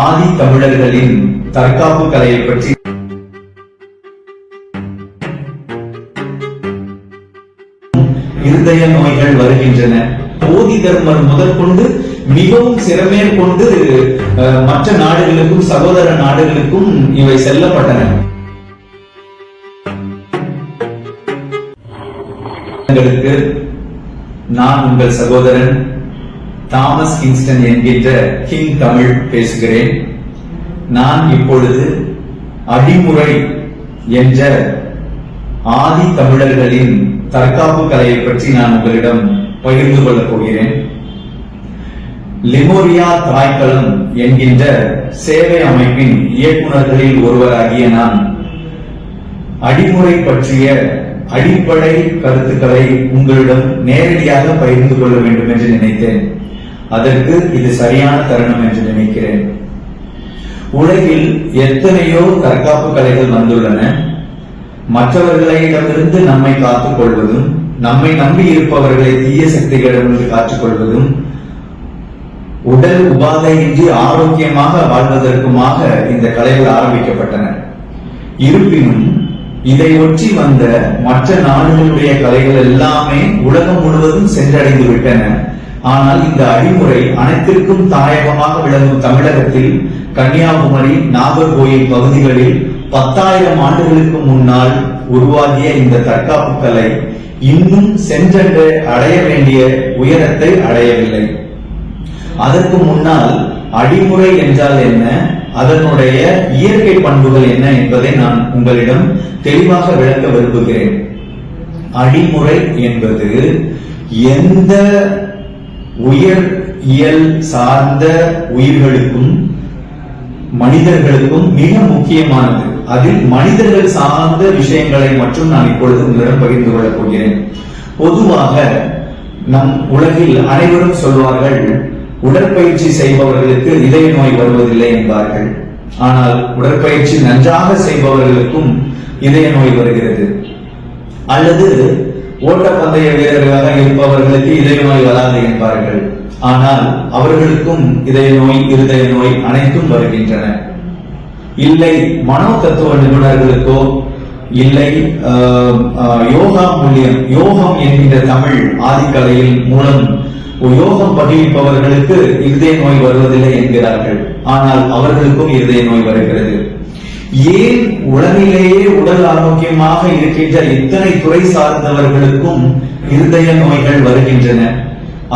ஆதி தமிழர்களின் தற்காப்பு கலையை பற்றி இருதய நோய்கள் வருகின்றன. போதி தர்மர் முதற்கொண்டு மிகவும் சிறமேல் கொண்டு மற்ற நாடுகளுக்கும் சகோதர நாடுகளுக்கும் இவை செல்லப்பட்டன. நான் உங்கள் சகோதரன் தாமஸ் கிங்ஸ்டன் என்கின்ற கிங் தமிழ் பேசுகிறேன். நான் இப்பொழுது அடிமுறை என்ற ஆதி தமிழர்களின் தற்காப்பு கலையை பற்றி நான் உங்களிடம் பகிர்ந்து கொள்ளப் போகிறேன். லிமோரியா தாய்க்களம் என்கின்ற சேவை அமைப்பின் இயக்குநர்களில் ஒருவராகிய நான் அடிமுறை பற்றிய அடிப்படை கருத்துக்களை உங்களிடம் நேரடியாக பகிர்ந்து கொள்ள வேண்டும் என்று நினைத்தேன். அதற்கு இது சரியான தருணம் என்று நினைக்கிறேன். உலகில் எத்தனையோ தற்காப்பு கலைகள் வந்துள்ளன. மற்றவர்களிடமிருந்து நம்மை காத்துக் கொள்வதும், நம்மை நம்பி இருப்பவர்களை தீய சக்திகளிடமிருந்து காத்துக் கொள்வதும், உடல் உபாதையின்றி ஆரோக்கியமாக வாழ்வதற்குமாக இந்த கலைகள் ஆரம்பிக்கப்பட்டன. இருப்பினும் இதை ஒற்றி வந்த மற்ற நாடுகளுடைய கலைகள் எல்லாமே உலகம் முழுவதும் சென்றடைந்து விட்டன. ஆனால் இந்த அடிமுறை அனைத்திற்கும் தாயகமாக விளங்கும் தமிழகத்தில் கன்னியாகுமரி, நாகர்கோயில் பகுதிகளில் 10,000 ஆண்டுகளுக்கு முன்னால் உருவாகிய இந்த தற்காப்பு கலை இன்னும் சென்றென்று அடைய வேண்டிய உயரத்தை அடையவில்லை. அதற்கு முன்னால் அடிமுறை என்றால் என்ன, அதனுடைய இயற்கை பண்புகள் என்ன என்பதை நான் உங்களிடம் தெளிவாக விளக்க விரும்புகிறேன். அடிமுறை என்பது எந்த உயர் இயல் சார்ந்த உயிர்களுக்கும் மனிதர்களுக்கும் மிக முக்கியமானது. அதில் மனிதர்கள் சார்ந்த விஷயங்களை மட்டும் நான் இப்பொழுது உங்களிடம் பகிர்ந்து கொள்ளப் போகிறேன். பொதுவாக நம் உலகில் அனைவரும் சொல்வார்கள், உடற்பயிற்சி செய்பவர்களுக்கு இதய நோய் வருவதில்லை என்பார்கள். ஆனால் உடற்பயிற்சி நன்றாக செய்பவர்களுக்கும் இதய நோய் வருகிறது. அல்லது ஓட்டப்பந்தய வீரர்களாக இருப்பவர்களுக்கு இதய நோய் வராது என்பார்கள். ஆனால் அவர்களுக்கும் இதய நோய், இருதய நோய் அனைத்தும் வருகின்றன. இல்லை மனோ தத்துவ நிபுணர்களுக்கோ, இல்லை யோகம் என்கின்ற தமிழ் ஆதிக்கலையில் மூலம் யோகம் பகிர்ப்பவர்களுக்கு இருதய நோய் வருவதில்லை என்கிறார்கள். ஆனால் அவர்களுக்கும் இருதய நோய் வருகிறது. ஏன் உலகிலேயே உடல் ஆரோக்கியமாக இருக்கின்ற இத்தனை துறை சார்ந்தவர்களுக்கும் இருதய நோய்கள் வருகின்றன?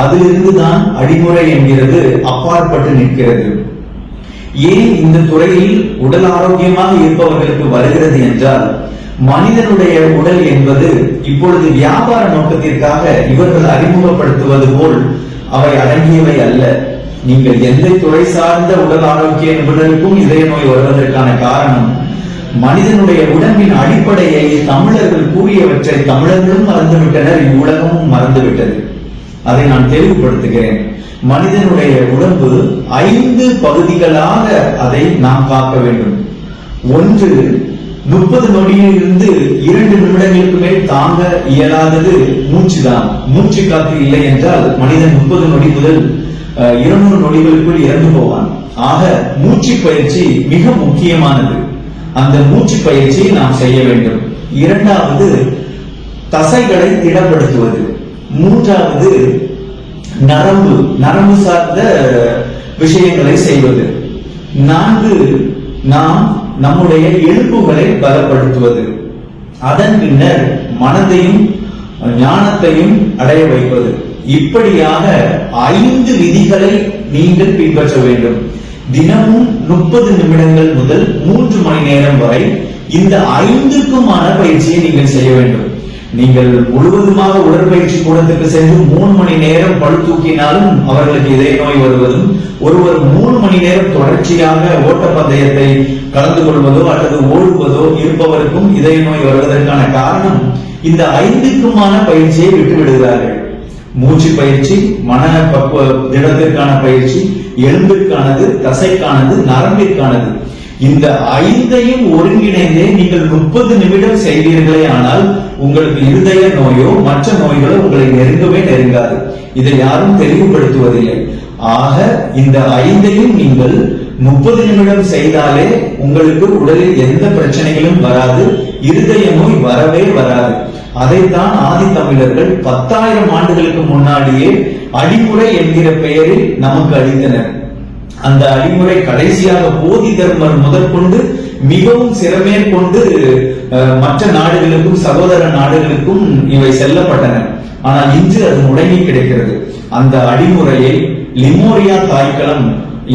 அதிலிருந்துதான் அடிமுறை என்கிறது அப்பாற்பட்டு நிற்கிறது. ஏன் இந்த துறையில் உடல் ஆரோக்கியமாக இருப்பவர்களுக்கு வருகிறது என்றால், மனிதனுடைய உடல் என்பது இப்பொழுது வியாபார நோக்கத்திற்காக இவர்கள் அறிமுகப்படுத்துவது போல் அவை அடங்கியவை அல்ல. நீங்கள் எந்த துறை சார்ந்த உடல் ஆரோக்கிய நிபுணருக்கும் இதய நோய் வருவதற்கான காரணம், மனிதனுடைய உடம்பின் அடிப்படையை தமிழர்கள் கூறியவற்றை தமிழர்களும் மறந்துவிட்டனர், இவ்வுலகமும் மறந்துவிட்டது. அதை நான் தெளிவுபடுத்துகிறேன். மனிதனுடைய உடம்பு 5 பகுதிகளாக அதை நாம் காக்க வேண்டும். ஒன்று, 30 நொடியிலிருந்து 2 நிமிடங்களுக்கு மேல் தாங்க இயலாதது மூச்சுதான். மூச்சு காத்து இல்லை என்றால் மனிதன் 30 நொடி முதல் 200 நொடிகளுக்குள் இறந்து போவான். ஆக மூச்சு பயிற்சி மிக முக்கியமானது. அந்த மூச்சு பயிற்சியை நாம் செய்ய வேண்டும். இரண்டாவது, தசைகளை திடப்படுத்துவது. மூன்றாவது, நரம்பு சார்ந்த விஷயங்களை செய்வது. 4, நாம் நம்முடைய எலும்புகளை பலப்படுத்துவது. அதன் பின்னர் மனதையும் ஞானத்தையும் அடைய வைப்பது. இப்படியாக 5 விதிகளை நீங்கள் பின்பற்ற வேண்டும். தினமும் 30 நிமிடங்கள் முதல் 3 மணி நேரம் வரை இந்த 5க்குமான பயிற்சியை நீங்கள் செய்ய வேண்டும். நீங்கள் முழுவதுமாக உடற்பயிற்சி கூடத்துக்கு சென்று 3 மணி நேரம் பளு தூக்கினாலும் அவர்களுக்கு இதய நோய் வருவதும், ஒருவர் 3 மணி நேரம் தொடர்ச்சியாக ஓட்டப்பந்தயத்தை கலந்து கொள்வதோ அல்லது ஓடுவதோ இருப்பவருக்கும் இதய நோய் வருவதற்கான காரணம் இந்த 5க்குமான பயிற்சியை விட்டு விடுகிறார்கள். மூச்சு பயிற்சி, மன பக்குவ திடத்திற்கான பயிற்சி, எலும்பிற்கானது, தசைக்கானது, நரம்பிற்கானது. இந்த 5ஐயும் ஒருங்கிணைந்தே நீங்கள் 30 நிமிடம் செய்வீர்களே ஆனால் உங்களுக்கு இருதய நோயோ மற்ற நோய்களோ உங்களை நெருங்கவே நெருங்காது. இதை யாரும் தெளிவுபடுத்துவதில்லை. ஆக இந்த 5ஐயும் நீங்கள் 30 நிமிடம் செய்தாலே உங்களுக்கு உடலில் எந்த பிரச்சனைகளும் வராது, இருதய நோய் வரவே வராது. அதைத்தான் ஆதி தமிழர்கள் 10,000 ஆண்டுகளுக்கு முன்னாடியே அடிமுறை என்கிற பெயரில் நமக்கு அளித்தனர். அந்த அடிமுறை கடைசியாக போதி தர்மர் முதற்கொண்டு மிகவும் சிறமேற்கொண்டு மற்ற நாடுகளுக்கும் சகோதர நாடுகளுக்கும் இவை செல்லப்பட்டன. ஆனால் இன்று அது முடங்கி கிடைக்கிறது. அந்த அடிமுறையை லிமோரியா தாய்க்களம்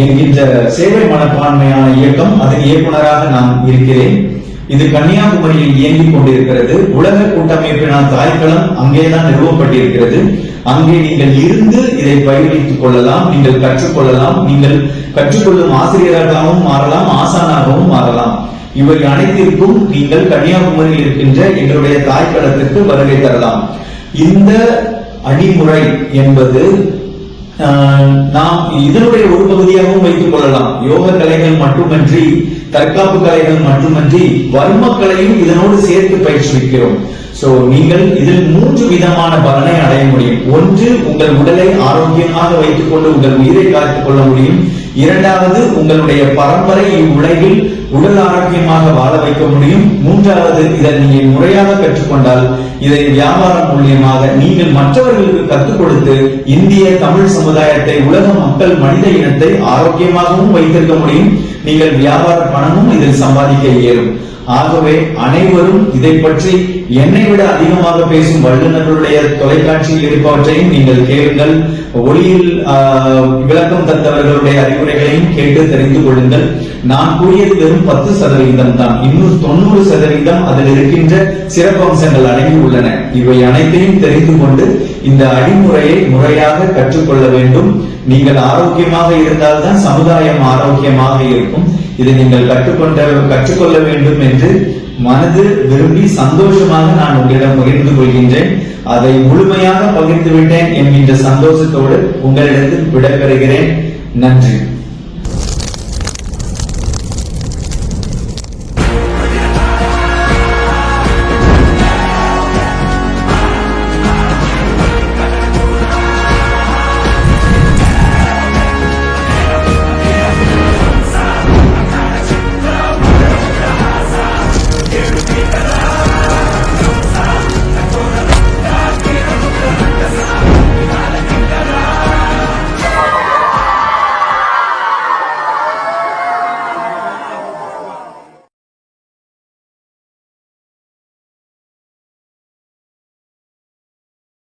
என்கின்ற சேவை மனப்பான்மையான இயக்கம், அதன் இயக்குனராக நான் இருக்கிறேன். இது கன்னியாகுமரியில் இயங்கிக் கொண்டிருக்கிறது. உலக கூட்டமைப்பினால் தாய்க்களம் அங்கேதான் நிறுவப்பட்டிருக்கிறது. அங்கே நீங்கள் இருந்து இதை பயிர்வித்துக் கொள்ளலாம், நீங்கள் கற்றுக்கொள்ளலாம். நீங்கள் கற்றுக்கொள்ளும் ஆசிரியராகவும் மாறலாம், ஆசானாகவும் மாறலாம். இவை அனைத்திற்கும் நீங்கள் கன்னியாகுமரியில் இருக்கின்ற எங்களுடைய தாய்க்களத்திற்கு வருகை தரலாம். இந்த அடிமுறை என்பது நாம் இதனுடைய ஒரு பகுதியாகவும் வைத்துக் கொள்ளலாம். யோக கலைகள் மட்டுமன்றி, தற்காப்பு கலைகள் மட்டுமன்றி, வர்மக்கலையும் இதனோடு சேர்த்து பயிற்றுவிக்கிறோம். சோ நீங்கள் இதில் 3 விதமான பலனை அடைய முடியும். ஒன்று, உங்கள் உடலை ஆரோக்கியமாக வைத்துக் கொண்டு உங்கள் உயிரை காத்துக் கொள்ள முடியும். இரண்டாவது, உங்களுடைய பரம்பரை இவ்வுலகில் உடல் ஆரோக்கியமாக வாழ வைக்க முடியும். மூன்றாவது, இதை நீங்கள் முறையாக கற்றுக்கொண்டால் இதை வியாபாரம் மூலியமாக நீங்கள் மற்றவர்களுக்கு கற்றுக் கொடுத்து இந்திய தமிழ் சமுதாயத்தை, உலக மக்கள், மனித இனத்தை ஆரோக்கியமாகவும் வைத்திருக்க முடியும். நீங்கள் வியாபார பணமும் இதில் சம்பாதிக்க இயலும். ஆகவே அனைவரும் இதை பற்றி என்னை விட அதிகமாக பேசும் வல்லுநர்களுடைய தொலைக்காட்சியில் இருப்பவற்றையும் நீங்கள் கேளுங்கள். ஒளியில் விளக்கம் தந்தவர்களுடைய அறிவுரைகளையும் கேட்டு தெரிந்து கொள்ளுங்கள். நான் கூறியது வெறும் 10% தான். இன்னும் 90% அதில் இருக்கின்ற சிறப்பம்சங்கள் அடங்கி உள்ளன. இவை அனைத்தையும் தெரிந்து கொண்டு இந்த அடிமுறையை முறையாக கற்றுக்கொள்ள வேண்டும். நீங்கள் ஆரோக்கியமாக இருந்தால்தான் சமுதாயம் ஆரோக்கியமாக இருக்கும். இதை நீங்கள் கற்றுக்கொள்ள வேண்டும் என்று மனது விரும்பி சந்தோஷமாக நான் உங்களிடம் பகிர்ந்து கொள்கின்றேன். அதை முழுமையாக பகிர்ந்து விட்டேன் என்கின்ற சந்தோஷத்தோடு உங்களிடத்தில் விடைபெறுகிறேன். நன்றி.